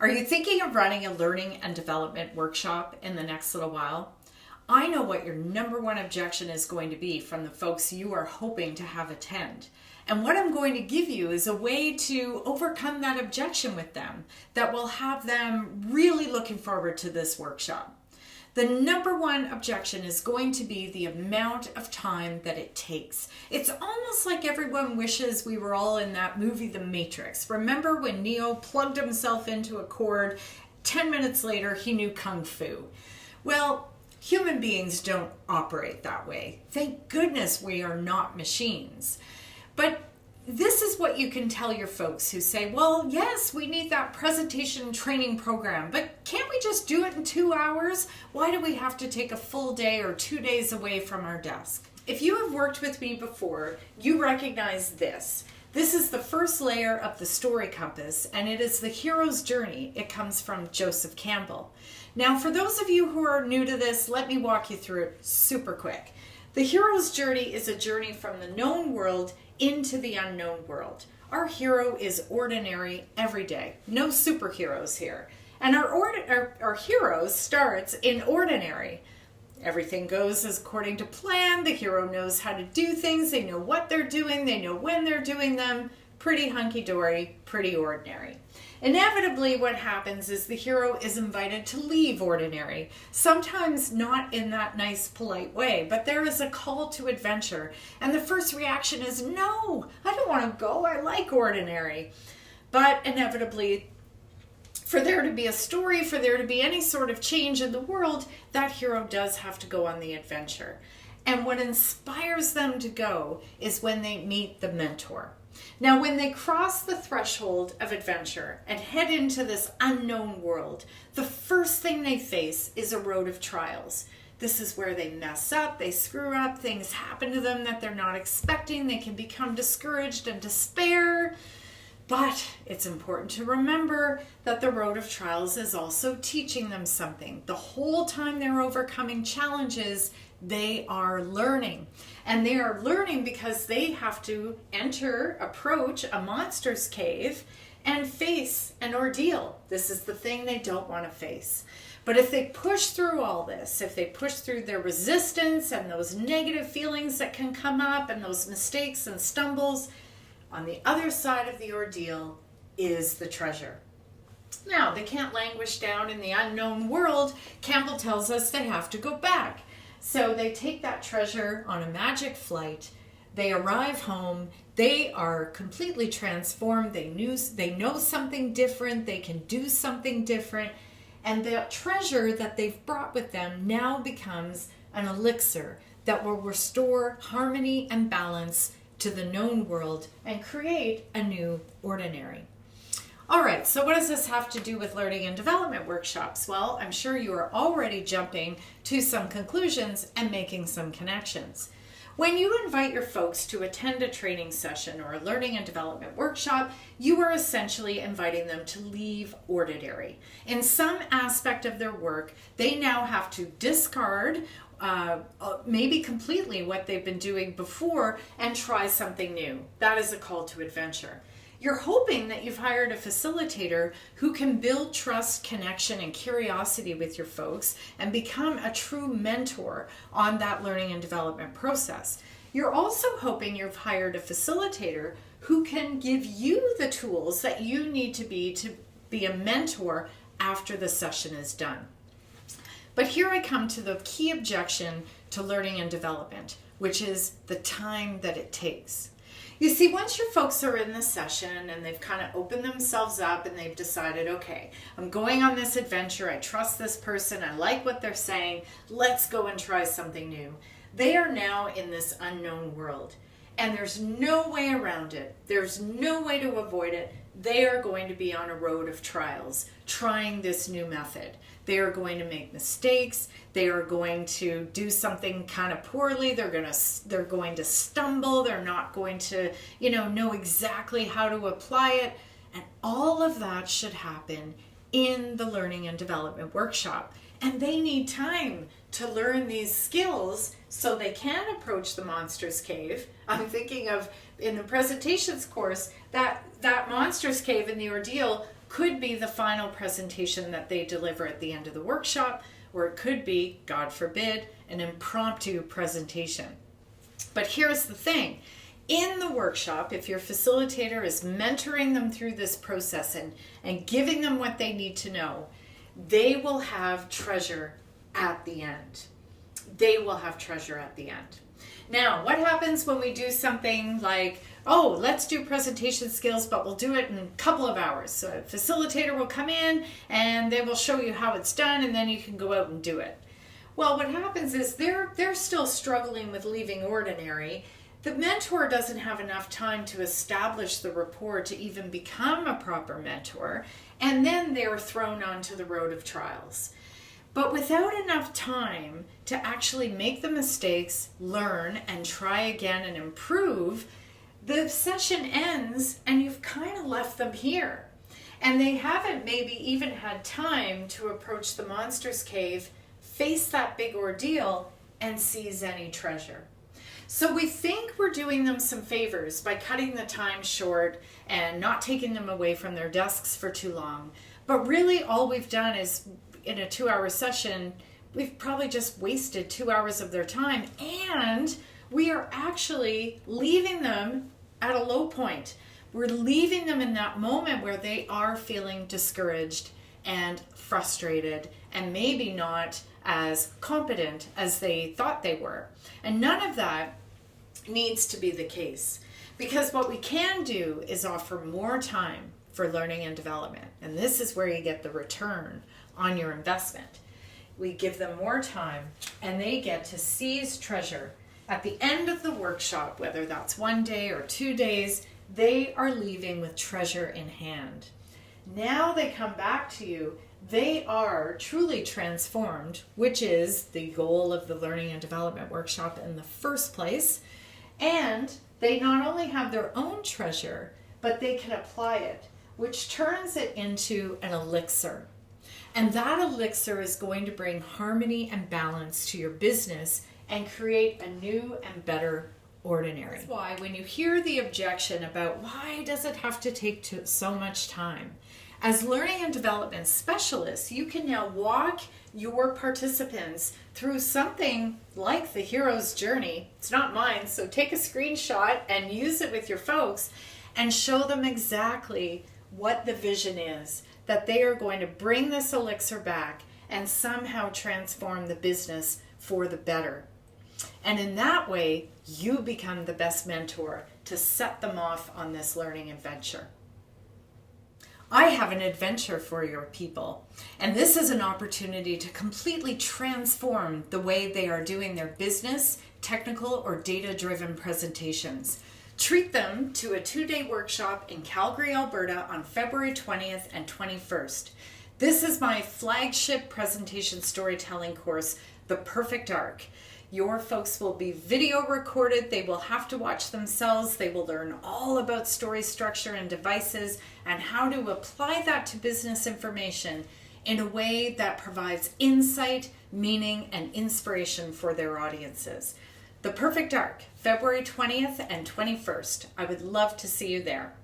Are you thinking of running a learning and development workshop in the next little while? I know what your number one objection is going to be from the folks you are hoping to have attend. And what I'm going to give you is a way to overcome that objection with them that will have them really looking forward to this workshop. The number one objection is going to be the amount of time that it takes. It's almost like everyone wishes we were all in that movie, The Matrix. Remember when Neo plugged himself into a cord, 10 minutes later he knew Kung Fu? Well, human beings don't operate that way. Thank goodness we are not machines. But this is what you can tell your folks who say, well, yes, we need that presentation training program, but can't we just do it in 2 hours? Why do we have to take a full day or 2 days away from our desk? If you have worked with me before, you recognize this. This is the first layer of the story compass, and it is the hero's journey. It comes from Joseph Campbell. Now, for those of you who are new to this, let me walk you through it super quick. The hero's journey is a journey from the known world into the unknown world. Our hero is ordinary every day. No superheroes here. And our hero starts in ordinary. Everything goes as according to plan. The hero knows how to do things. They know what they're doing. They know when they're doing them. Pretty hunky-dory, pretty ordinary. Inevitably, what happens is the hero is invited to leave ordinary, sometimes not in that nice, polite way, but there is a call to adventure, and the first reaction is, no, I don't want to go, I like ordinary. But inevitably, for there to be a story, for there to be any sort of change in the world, that hero does have to go on the adventure. And what inspires them to go is when they meet the mentor. Now, when they cross the threshold of adventure and head into this unknown world, the first thing they face is a road of trials. This is where they mess up, they screw up, things happen to them that they're not expecting, they can become discouraged and despair. But it's important to remember that the road of trials is also teaching them something. The whole time they're overcoming challenges, they are learning. And they are learning because they have to approach a monster's cave and face an ordeal. This is the thing they don't want to face. But if they push through all this, if they push through their resistance and those negative feelings that can come up and those mistakes and stumbles, on the other side of the ordeal is the treasure. Now, they can't languish down in the unknown world. Campbell tells us they have to go back. So they take that treasure on a magic flight. They arrive home. They are completely transformed. They know something different. They can do something different. And the treasure that they've brought with them now becomes an elixir that will restore harmony and balance to the known world and create a new ordinary. All right, so what does this have to do with learning and development workshops? Well, I'm sure you are already jumping to some conclusions and making some connections. When you invite your folks to attend a training session or a learning and development workshop, you are essentially inviting them to leave ordinary. In some aspect of their work, they now have to discard maybe completely what they've been doing before and try something new. That is a call to adventure. You're hoping that you've hired a facilitator who can build trust, connection, and curiosity with your folks and become a true mentor on that learning and development process. You're also hoping you've hired a facilitator who can give you the tools that you need to be a mentor after the session is done. But here I come to the key objection to learning and development, which is the time that it takes. You see, once your folks are in the session and they've kind of opened themselves up and they've decided, okay, I'm going on this adventure, I trust this person, I like what they're saying, let's go and try something new. They are now in this unknown world and there's no way around it. There's no way to avoid it. They are going to be on a road of trials, trying this new method. They are going to make mistakes. They are going to do something kind of poorly. They're going to stumble. They're not going to, know exactly how to apply it. And all of that should happen in the learning and development workshop. And they need time to learn these skills so they can approach the monster's cave. I'm thinking of in the presentations course that monster's cave in the ordeal could be the final presentation that they deliver at the end of the workshop, or it could be, God forbid, an impromptu presentation. But here's the thing. In the workshop, if your facilitator is mentoring them through this process and giving them what they need to know, they will have treasure at the end. They will have treasure at the end. Now, what happens when we do something like, oh, let's do presentation skills, but we'll do it in a couple of hours. So a facilitator will come in and they will show you how it's done, and then you can go out and do it. Well, what happens is they're still struggling with leaving ordinary. The mentor doesn't have enough time to establish the rapport to even become a proper mentor, and then they're thrown onto the road of trials. But without enough time to actually make the mistakes, learn, and try again and improve, the session ends and you've kind of left them here. And they haven't maybe even had time to approach the monster's cave, face that big ordeal, and seize any treasure. So we think we're doing them some favors by cutting the time short and not taking them away from their desks for too long. But really all we've done is, in a 2-hour session, we've probably just wasted 2 hours of their time, and we are actually leaving them at a low point. We're leaving them in that moment where they are feeling discouraged and frustrated and maybe not as competent as they thought they were. And none of that needs to be the case, because what we can do is offer more time for learning and development. And this is where you get the return on your investment. We give them more time and they get to seize treasure. At the end of the workshop, whether that's 1 day or 2 days, they are leaving with treasure in hand. Now they come back to you, they are truly transformed, which is the goal of the Learning and Development Workshop in the first place. And they not only have their own treasure, but they can apply it, which turns it into an elixir. And that elixir is going to bring harmony and balance to your business and create a new and better ordinary. That's why when you hear the objection about why does it have to take so much time, as learning and development specialists, you can now walk your participants through something like the hero's journey. It's not mine, so take a screenshot and use it with your folks and show them exactly what the vision is, that they are going to bring this elixir back and somehow transform the business for the better. And in that way, you become the best mentor to set them off on this learning adventure. I have an adventure for your people, and this is an opportunity to completely transform the way they are doing their business, technical, or data-driven presentations. Treat them to a 2-day workshop in Calgary, Alberta on February 20th and 21st. This is my flagship presentation storytelling course, The Perfect Arc. Your folks will be video recorded. They will have to watch themselves. They will learn all about story structure and devices and how to apply that to business information in a way that provides insight, meaning, and inspiration for their audiences. The Perfect Arc, February 20th and 21st. I would love to see you there.